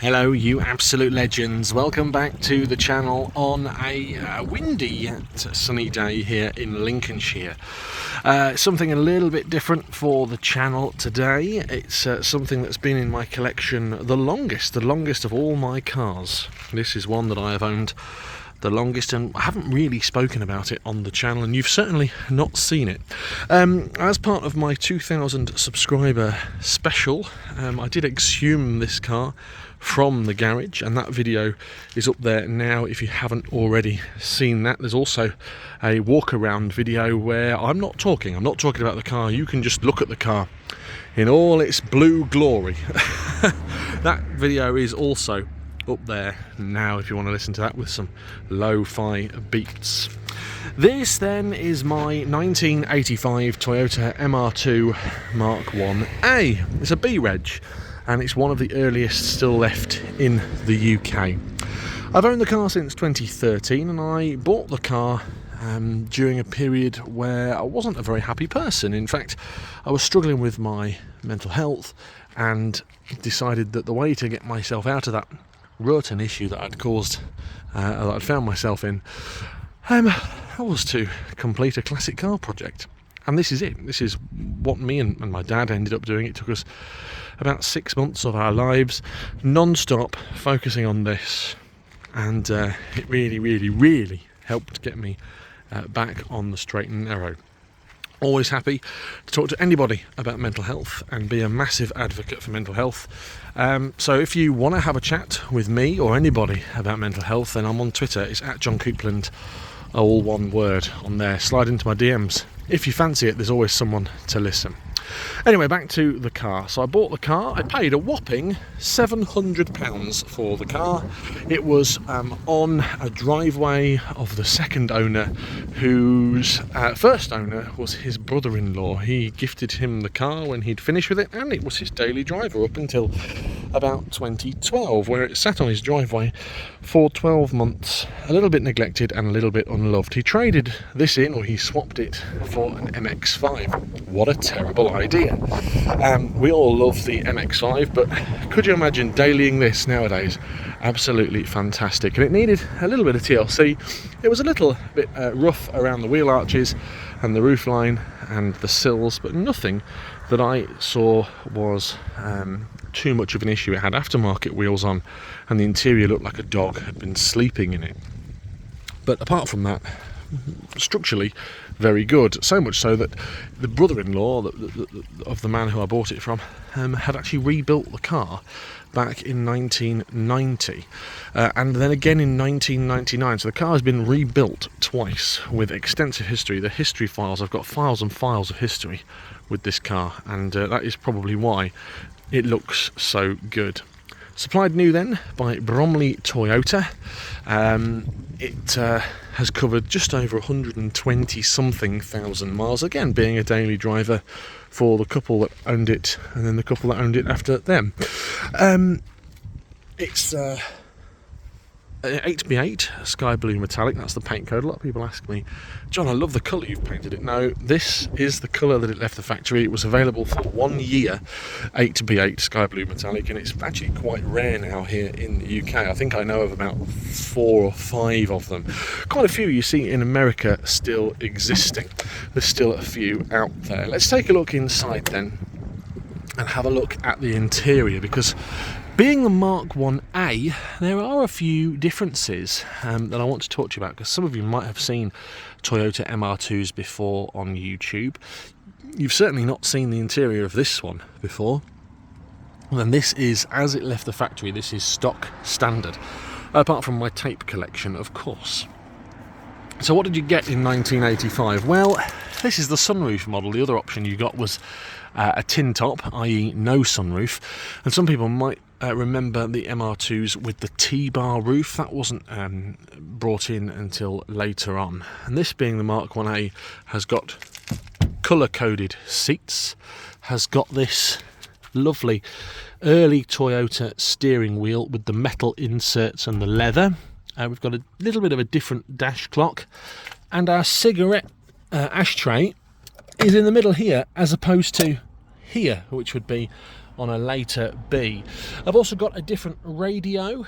Hello you absolute legends, welcome back to the channel on a windy yet sunny day here in Lincolnshire. Something a little bit different for the channel today. It's something that's been in my collection the longest of all my cars. This is one that I have owned the longest, and I haven't really spoken about it on the channel, and you've certainly not seen it. As part of my 2,000 subscriber special, I did exhume this car from the garage, and that video is up there now if you haven't already seen that. There's also a walk around video where I'm not talking about the car. You can just look at the car in all its blue glory. That video is also up there now if you want to listen to that with some lo-fi beats. This then is my 1985 Toyota MR2 Mk1a. It's a B-Reg, and it's one of the earliest still left in the UK. I've owned the car since 2013, and I bought the car during a period where I wasn't a very happy person. In fact, I was struggling with my mental health and decided that the way to get myself out of that rut and issue that I'd caused, that I'd found myself in, was to complete a classic car project. And this is it. This is what me and my dad ended up doing. It took us about 6 months of our lives non-stop focusing on this, and it really helped get me back on the straight and narrow. Always happy to talk to anybody about mental health and be a massive advocate for mental health. So if you want to have a chat with me or anybody about mental health, then I'm on Twitter. It's at John Coupland, all one word on there. Slide into my DMs. If you fancy it, there's always someone to listen. Anyway, back to the car. So I bought the car. I paid a whopping £700 for the car. It was on a driveway of the second owner, whose first owner was his brother-in-law. He gifted him the car when he'd finished with it, and it was his daily driver up until about 2012, where it sat on his driveway for 12 months, a little bit neglected and a little bit unloved. He traded this in, or he swapped it for an MX-5. What a terrible idea. We all love the MX-5, but could you imagine dailying this nowadays? Absolutely fantastic. And it needed a little bit of TLC. It was a little bit rough around the wheel arches and the roof line and the sills, but nothing that I saw was too much of an issue. It had aftermarket wheels on, and the interior looked like a dog had been sleeping in it. But apart from that, structurally very good, so much so that the brother-in-law of the man who I bought it from had actually rebuilt the car back in 1990, and then again in 1999. So the car has been rebuilt twice with extensive history. The history files, I've got files and files of history with this car, and that is probably why it looks so good. Supplied new then by Bromley Toyota. It has covered just over 120 something thousand miles, again being a daily driver for the couple that owned it and then the couple that owned it after them. It's 8x8 sky blue metallic. That's the paint code. A lot of people ask me, John, I love the colour you've painted it. No, this is the colour that it left the factory. It was available for 1 year, 8x8 sky blue metallic, and it's actually quite rare now here in the UK. I think I know of about 4 or 5 of them. Quite a few you see in America still existing. There's still a few out there. Let's take a look inside then and have a look at the interior, because being the Mk1a, there are a few differences that I want to talk to you about, because some of you might have seen Toyota MR2s before on YouTube. You've certainly not seen the interior of this one before. And this is, as it left the factory, this is stock standard, apart from my tape collection, of course. So what did you get in 1985? Well, this is the sunroof model. The other option you got was a tin top, i.e. no sunroof, and some people might remember the MR2s with the T-bar roof. That wasn't brought in until later on. And this, being the Mk1a, has got colour-coded seats, has got this lovely early Toyota steering wheel with the metal inserts and the leather. We've got a little bit of a different dash clock, and our cigarette ashtray is in the middle here as opposed to here, which would be on a later B. I've also got a different radio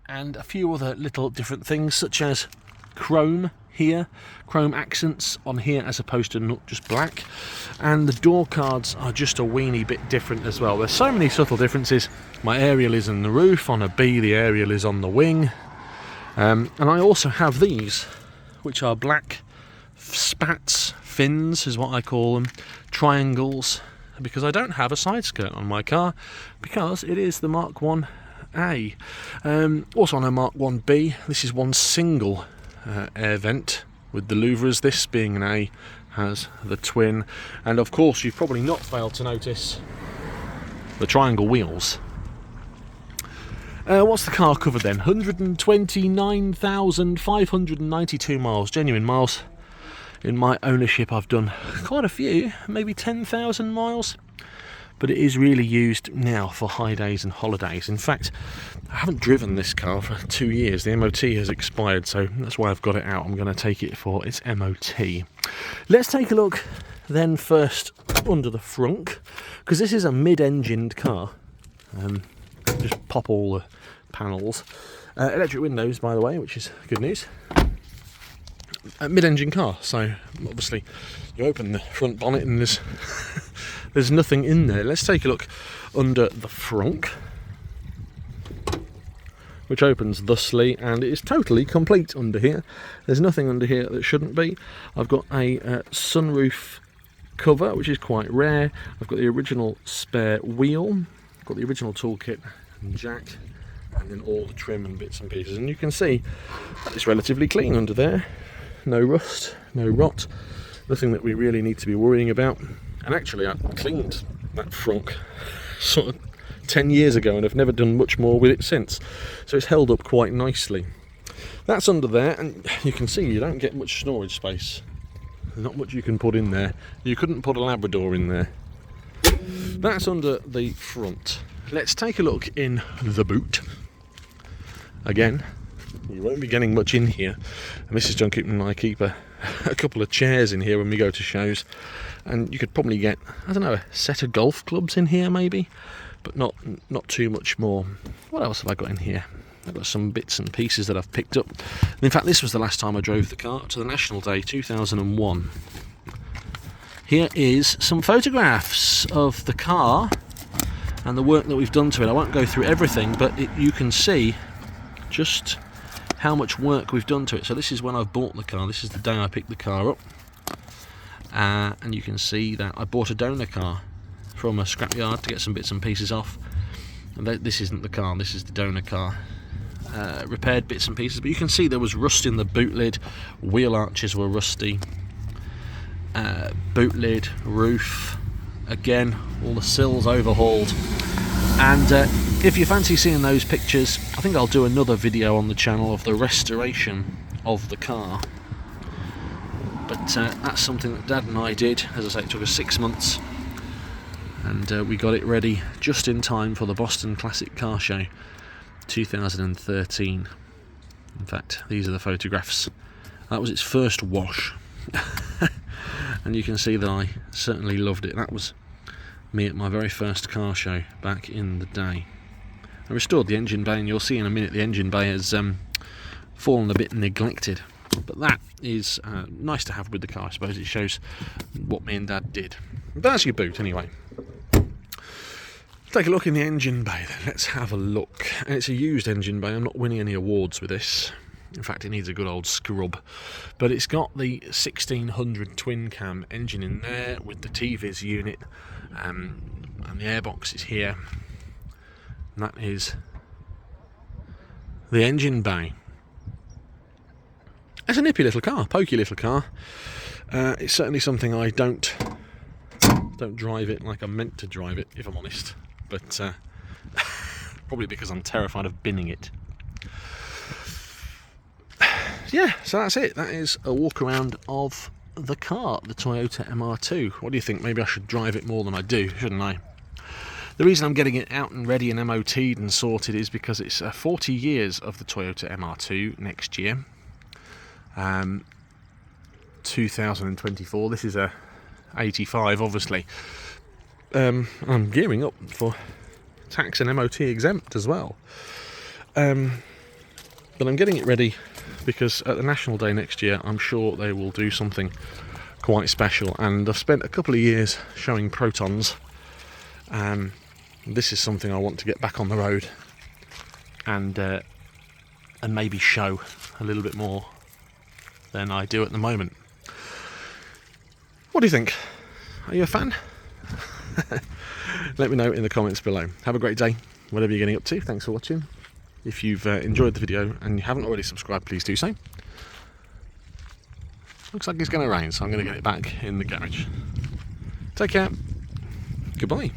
and a few other little different things, such as chrome here, chrome accents on here as opposed to not just black, and the door cards are just a weeny bit different as well. There's so many subtle differences. My aerial is in the roof, on a B the aerial is on the wing, and I also have these, which are black spats, fins is what I call them, triangles, because I don't have a side skirt on my car because it is the Mk1a. Also on a Mk1b, this is one single air vent with the louvres. This being an A has the twin, and of course you've probably not failed to notice the triangle wheels. What's the car covered then? 129,592 miles, genuine miles. In my ownership I've done quite a few, maybe 10,000 miles, but it is really used now for high days and holidays. In fact, I haven't driven this car for 2 years. The MOT has expired, so that's why I've got it out. I'm going to take it for its MOT. Let's take a look then first under the frunk, because this is a mid-engined car. Just pop all the panels. Electric windows, by the way, which is good news. A mid-engine car, so obviously you open the front bonnet and there's nothing in there. Let's take a look under the frunk, which opens thusly, and it is totally complete under here. There's nothing under here that shouldn't be. I've got a sunroof cover, which is quite rare. I've got the original spare wheel, I've got the original toolkit and jack, and then all the trim and bits and pieces, and you can see that it's relatively clean under there. No rust, no rot, nothing that we really need to be worrying about. And actually I cleaned that frunk sort of 10 years ago and I've never done much more with it since, so it's held up quite nicely. That's under there, and you can see you don't get much storage space. There's not much you can put in there. You couldn't put a Labrador in there. That's under the front. Let's take a look in the boot. Again, you won't be getting much in here, and Mrs. Junket and I keep a couple of chairs in here when we go to shows, and you could probably get, I don't know, a set of golf clubs in here maybe, but not too much more. What else have I got in here? I've got some bits and pieces that I've picked up. In fact, this was the last time I drove the car, to the National Day 2001. Here is some photographs of the car and the work that we've done to it. I won't go through everything, but you can see just how much work we've done to it. So this is when I've bought the car. This is the day I picked the car up, and you can see that I bought a donor car from a scrapyard to get some bits and pieces off, and this isn't the car, this is the donor car. Repaired bits and pieces, but you can see there was rust in the boot lid, wheel arches were rusty, boot lid, roof, again all the sills overhauled. And if you fancy seeing those pictures, I think I'll do another video on the channel of the restoration of the car. But that's something that Dad and I did. As I say, it took us 6 months, and we got it ready just in time for the Boston Classic Car Show 2013. In fact, these are the photographs. That was its first wash. And you can see that I certainly loved it. That was me at my very first car show back in the day. I restored the engine bay, and you'll see in a minute the engine bay has fallen a bit neglected, but that is nice to have with the car. I suppose it shows what me and Dad did. But that's your boot anyway. Take a look in the engine bay then. Let's have a look. And it's a used engine bay. I'm not winning any awards with this. In fact, it needs a good old scrub. But it's got the 1600 twin cam engine in there with the TVIS unit, and the airbox is here. And that is the engine bay. It's a nippy little car, pokey little car. It's certainly something I don't drive it like I'm meant to drive it, if I'm honest. But probably because I'm terrified of binning it. Yeah, so that's it. That is a walk around of the car, the Toyota MR2. What do you think? Maybe I should drive it more than I do, shouldn't I? The reason I'm getting it out and ready and MOT'd and sorted is because it's 40 years of the Toyota MR2 next year. 2024. This is a 85, obviously. I'm gearing up for tax and MOT exempt as well. But I'm getting it ready because at the National Day next year, I'm sure they will do something quite special. And I've spent a couple of years showing Protons. This is something I want to get back on the road and maybe show a little bit more than I do at the moment. What do you think? Are you a fan? Let me know in the comments below. Have a great day, whatever you're getting up to. Thanks for watching. If you've enjoyed the video and you haven't already subscribed, please do so. Looks like it's going to rain, so I'm going to get it back in the garage. Take care. Goodbye.